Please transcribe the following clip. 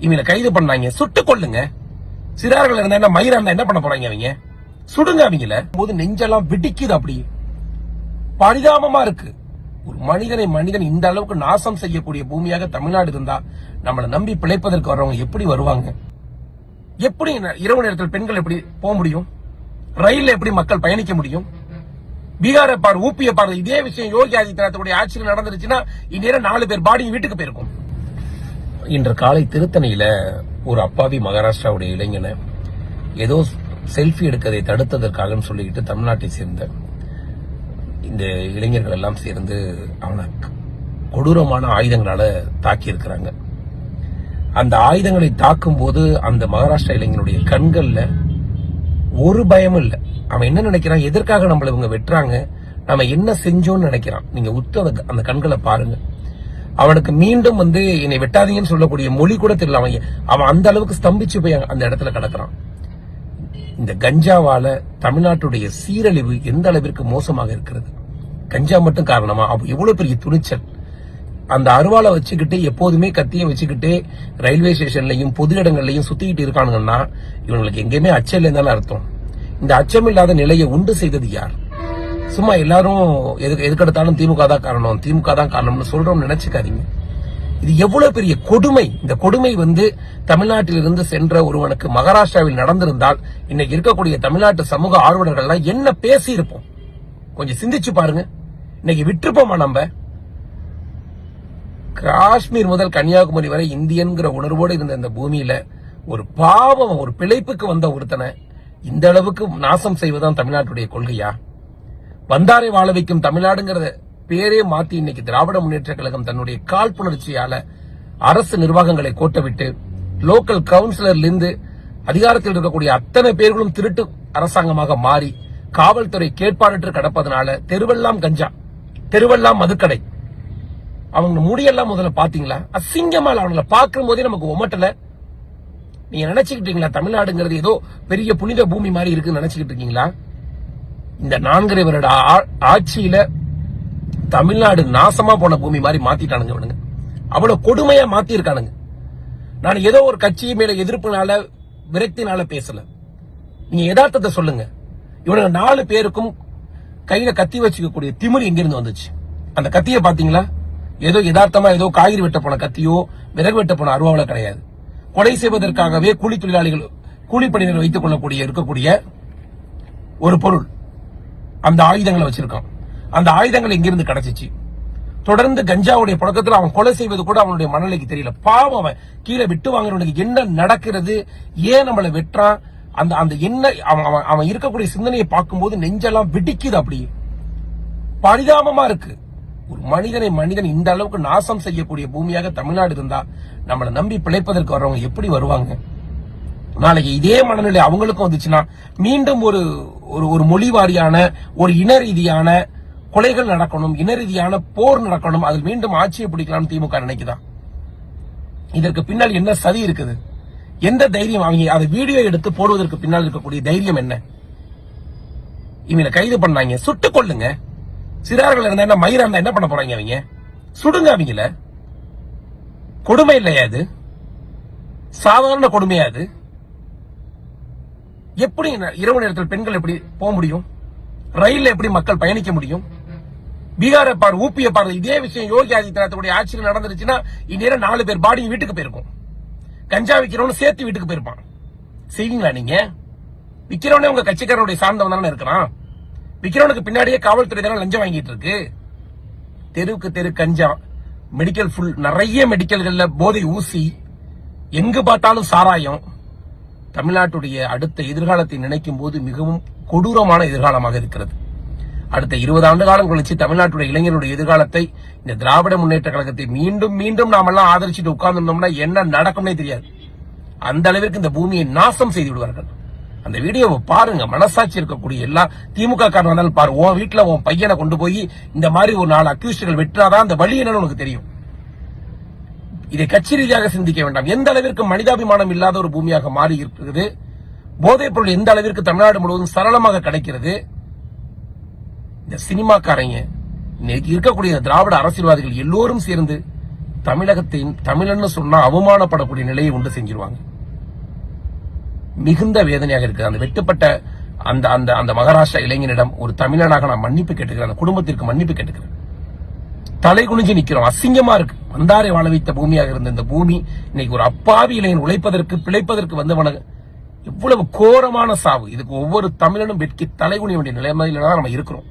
இவங்களை கைது பண்ணாங்க, சுட்டு கொள்ளுங்க. சிறார்கள் இருந்தா என்ன, மயிரா இருந்தா என்ன பண்ண போறாங்க அவங்க? சுடுங்க அவங்கள. போது நெஞ்செல்லாம் வெடிக்குது. அப்படி பரிதாபமா இருக்கு. ஒரு மனிதன் இந்த அளவுக்கு நாசம் செய்யக்கூடிய பூமியாக தமிழ்நாடு இருந்தா நம்மளை நம்பி பிழைப்பதற்கு வர்றவங்க எப்படி வருவாங்க? எப்படி இரவு நேரத்தில் பெண்கள் எப்படி போக முடியும்? ரயில்ல எப்படி மக்கள் பயணிக்க முடியும்? பீகாரை பாரு, ஊப்பிய பாரு. இதே விஷயம் யோகி ஆதித்யநாத்துடைய ஆட்சியில் நடந்துருச்சுன்னா இந்நேரம் 4 பேர் பாடி வீட்டுக்கு போயிருக்கும். இன்று காலை திருத்தணியில ஒரு அப்பாவி மகாராஷ்டிராவுடைய இளைஞனை ஏதோ செல்ஃபி எடுக்கதை தடுத்ததற்காக சொல்லிக்கிட்டு தமிழ்நாட்டை சேர்ந்த இந்த இளைஞர்கள் எல்லாம் சேர்ந்து அவனை கொடூரமான ஆயுதங்களால தாக்கி இருக்கிறாங்க. அந்த ஆயுதங்களை தாக்கும் போது அந்த மகாராஷ்டிரா இளைஞனுடைய கண்கள்ல ஒரு பயமும் இல்லை. அவன் என்ன நினைக்கிறான், எதற்காக நம்மள இவங்க வெட்டுறாங்க, நம்ம என்ன செஞ்சோம்னு நினைக்கிறான். நீங்க உத்து அந்த கண்களை பாருங்க. அவனுக்கு மீண்டும் என்னை வெட்டாதீங்கன்னு சொல்லக்கூடிய மொழி கூட தெரியல. அவன் அந்த அளவுக்கு ஸ்தம்பிச்சு போய் அந்த இடத்துல கிடக்குறான். இந்த கஞ்சாவால தமிழ்நாட்டுடைய சீரழிவு எந்த அளவிற்கு மோசமாக இருக்கிறது. கஞ்சா மட்டும் காரணமா? எவ்வளவு பெரிய துணிச்சல். அந்த அருவாளை வச்சுக்கிட்டு எப்போதுமே கத்திய வச்சுக்கிட்டு ரயில்வே ஸ்டேஷன்லயும் பொது இடங்கள்லயும் சுத்திக்கிட்டு இருக்கானுங்கன்னா இவங்களுக்கு எங்கேயுமே அச்சம் இல்லைன்னு அர்த்தம். இந்த அச்சமில்லாத நிலையை உண்டு செய்தது யார்? சும்மா எல்லாரும் எதுக்கெடுத்தாலும் திமுக தான் காரணம்னு சொல்றோம்னு நினைச்சுக்காதீங்க. இது எவ்வளவு பெரிய கொடுமை. இந்த கொடுமை தமிழ்நாட்டிலிருந்து சென்ற ஒருவனுக்கு மகாராஷ்டிராவில் நடந்திருந்தால் இன்னைக்கு இருக்கக்கூடிய தமிழ்நாட்டு சமூக ஆர்வலர்கள் என்ன பேசி இருப்போம்? கொஞ்சம் சிந்திச்சு பாருங்க. இன்னைக்கு விட்டுருப்போமா? நம்ம காஷ்மீர் முதல் கன்னியாகுமரி வரை இந்தியன்கிற உணர்வோடு இருந்த இந்த பூமியில ஒரு பாவம், ஒரு பிழைப்புக்கு வந்த ஒருத்தனை இந்த அளவுக்கு நாசம் செய்வதுதான் தமிழ்நாட்டுடைய கொள்கையா? வந்தாரை வாழ வைக்கும் தமிழ்நாடுங்கிறத பேரே மாத்தி இன்னைக்கு திராவிட முன்னேற்ற கழகம் தன்னுடைய காழ்ப்புணர்ச்சியால அரசு நிர்வாகங்களை கோட்டவிட்டு லோக்கல் கவுன்சிலர்ல இருந்து அதிகாரத்தில் இருக்கக்கூடிய அத்தனை பேர்களும் திருட்டு அரசாங்கமாக மாறி காவல்துறை கேட்பாரற்று கிடப்பதனால தெருவெல்லாம் கஞ்சா, தெருவெல்லாம் மதுக்கடை. அவங்க முடியெல்லாம் முதல்ல பாத்தீங்களா? அசிங்கமா அவங்கள பார்க்கும் போதே நமக்கு உமட்டல. நீங்க நினைச்சுக்கிட்டீங்களா தமிழ்நாடுங்கிறது ஏதோ பெரிய புனித பூமி மாதிரி இருக்குன்னு நினைச்சுக்கிட்டு இருக்கீங்களா? இந்த 4 வருட ஆட்சியில தமிழ்நாடு நாசமா போன பூமி மாதிரி மாத்திட்டானுங்க இவனுங்க. அவ்வளவு கொடுமையா மாத்தி இருக்கானுங்க. நான் ஏதோ ஒரு கட்சி மேல எதிர்ப்புனால விரக்தினால பேசல. நீங்க யதார்த்தத்தை சொல்லுங்க. இவனுங்க 4 பேருக்கும் கையில கத்தி வச்சுக்கக்கூடிய திமிரு எங்கிருந்து வந்துச்சு? அந்த கத்தியை பாத்தீங்களா? ஏதோ யதார்த்தமா ஏதோ காய்கறி வெட்ட போன கத்தியோ விறகு வெட்ட போன அருவாவோ கிடையாது. கொலை செய்வதற்காகவே கூலி தொழிலாளிகள் கூலிப்பணிகள் வைத்துக் கொள்ளக்கூடிய இருக்கக்கூடிய ஒரு பொருள். அந்த ஆயுதங்களை வச்சிருக்கான். அந்த ஆயுதங்கள் எங்கிருந்து கிடைச்சிச்சு? தொடர்ந்து கஞ்சாவுடைய பழக்கத்தில் அவன் கொலை செய்வது கூட அவனுடைய மனநிலைக்கு தெரியல. பாவம், அவன் கீழே விட்டு வாங்குறவனுக்கு என்ன நடக்கிறது, ஏன் நம்மளை வெட்டுறான், அந்த என்ன அவன் இருக்கக்கூடிய சிந்தனையை பார்க்கும்போது நெஞ்செல்லாம் வெடிக்குது. அப்படி பரிதாபமா இருக்கு. ஒரு மனிதன் இந்த அளவுக்கு நாசம் செய்யக்கூடிய பூமியாக தமிழ்நாடு இருந்தா நம்மளை நம்பி பிழைப்பதற்கு வர்றவங்க எப்படி வருவாங்க? நாளைக்கு இதே மனநிலை அவங்களுக்கும் வந்துச்சுன்னா மீண்டும் ஒரு மொழி வாரியான ஒரு இன ரீதியான கொலைகள் நடக்கணும், இன ரீதியான போர் நடக்கணும், அதில் மீண்டும் ஆட்சியை பிடிக்கலாம்னு திமுக நினைக்குதா? இதற்கு பின்னால் என்ன சதி இருக்குது? எந்த தைரியம்? அவங்க அதை வீடியோ எடுத்து போடுவதற்கு பின்னால் இருக்கக்கூடிய தைரியம் என்ன? இவங்களை கைது பண்ணாங்க, சுட்டு கொள்ளுங்க. சிறார்கள் இருந்தா என்ன, மயிரா இருந்தா என்ன பண்ண போறாங்க அவங்க? சுடுங்க அவங்கள. கொடுமை இல்லையா அது? சாதாரண கொடுமையா அது? எப்படி இரவு நேரத்தில் பெண்கள் எப்படி போக முடியும்? ரயில்ல எப்படி மக்கள் பயணிக்க முடியும்? பீகாரை பாரு, ஊப்பிய பாரு. இதே விஷயம் யோகி ஆதித்யநாத்துடைய ஆட்சியில் நடந்துருச்சுன்னா இந்நேரம் 4 பேர் பாடி வீட்டுக்கு போயிருக்கும். கஞ்சா விக்கிறவனு சேர்த்து வீட்டுக்கு போயிருப்பான். செய்வீங்களா நீங்க? விக்கிறவனே உங்க கட்சிக்காரனுடைய சார்ந்தவன் தானே இருக்கிறான். விக்கிறவனுக்கு பின்னாடியே காவல்துறை தானே லஞ்சம் வாங்கிட்டு இருக்கு. தெருவுக்கு தெரு கஞ்சா, மெடிக்கல் ஃபுல், நிறைய மெடிக்கல்கள்ல போதை ஊசி, எங்கு பார்த்தாலும் சாராயம். தமிழ்நாட்டுடைய அடுத்த எதிர்காலத்தை நினைக்கும் போது மிகவும் கொடூரமான எதிர்காலமாக இருக்கிறது. அடுத்த 20 ஆண்டு காலம் கழிச்சு தமிழ்நாட்டுடைய இளைஞருடைய எதிர்காலத்தை இந்த திராவிட முன்னேற்ற கழகத்தை மீண்டும் நாமெல்லாம் ஆதரிச்சுட்டு உட்கார்ந்துட்டோம்னா என்ன நடக்கும்னே தெரியாது. அந்த அளவிற்கு இந்த பூமியை நாசம் செய்து விடுவார்கள். அந்த வீடியோவை பாருங்க. மனசாட்சி இருக்கக்கூடிய எல்லா திமுக காரன் வந்தாலும் பாரு. உன் வீட்டுல உன் பையனை கொண்டு போய் இந்த மாதிரி ஒரு 4 அக்யூஸ்டுகள் வெற்றாதான் அந்த வழி என்னன்னு உனக்கு தெரியும். இதை கட்சி ரீதியாக சிந்திக்க வேண்டாம். எந்த அளவிற்கு மனிதாபிமானம் இல்லாத ஒரு பூமியாக மாறி இருக்கிறது. போதைப் பொருள் எந்த அளவிற்கு தமிழ்நாடு முழுவதும் சரளமாக கிடைக்கிறது. இந்த சினிமாக்காரங்க, இன்னைக்கு இருக்கக்கூடிய திராவிட அரசியல்வாதிகள் எல்லோரும் சேர்ந்து தமிழகத்தின் தமிழன்னு சொன்னா அவமானப்படக்கூடிய நிலையை உண்டு செஞ்சிருவாங்க. மிகுந்த வேதனையாக இருக்கு. அந்த வெட்டுப்பட்ட அந்த அந்த அந்த மகாராஷ்டிரா இளைஞனிடம் ஒரு தமிழனாக நான் மன்னிப்பு கேட்டுக்கிறேன். அந்த குடும்பத்திற்கு மன்னிப்பு கேட்டுக்கிறேன். தலை குனிஞ்சு நிக்கிறோம். அசிங்கமா இருக்கு. வந்தாரை வாழ வைத்த பூமியாக இருந்த இந்த பூமி இன்னைக்கு ஒரு அப்பாவி இளைஞன் உழைப்பதற்கு பிழைப்பதற்கு வந்தவன எவ்வளவு கோரமான சாவு. இதுக்கு ஒவ்வொரு தமிழனும் வெட்கி தலைகுனிய வேண்டிய நிலைமையில தான் நம்ம இருக்கிறோம்.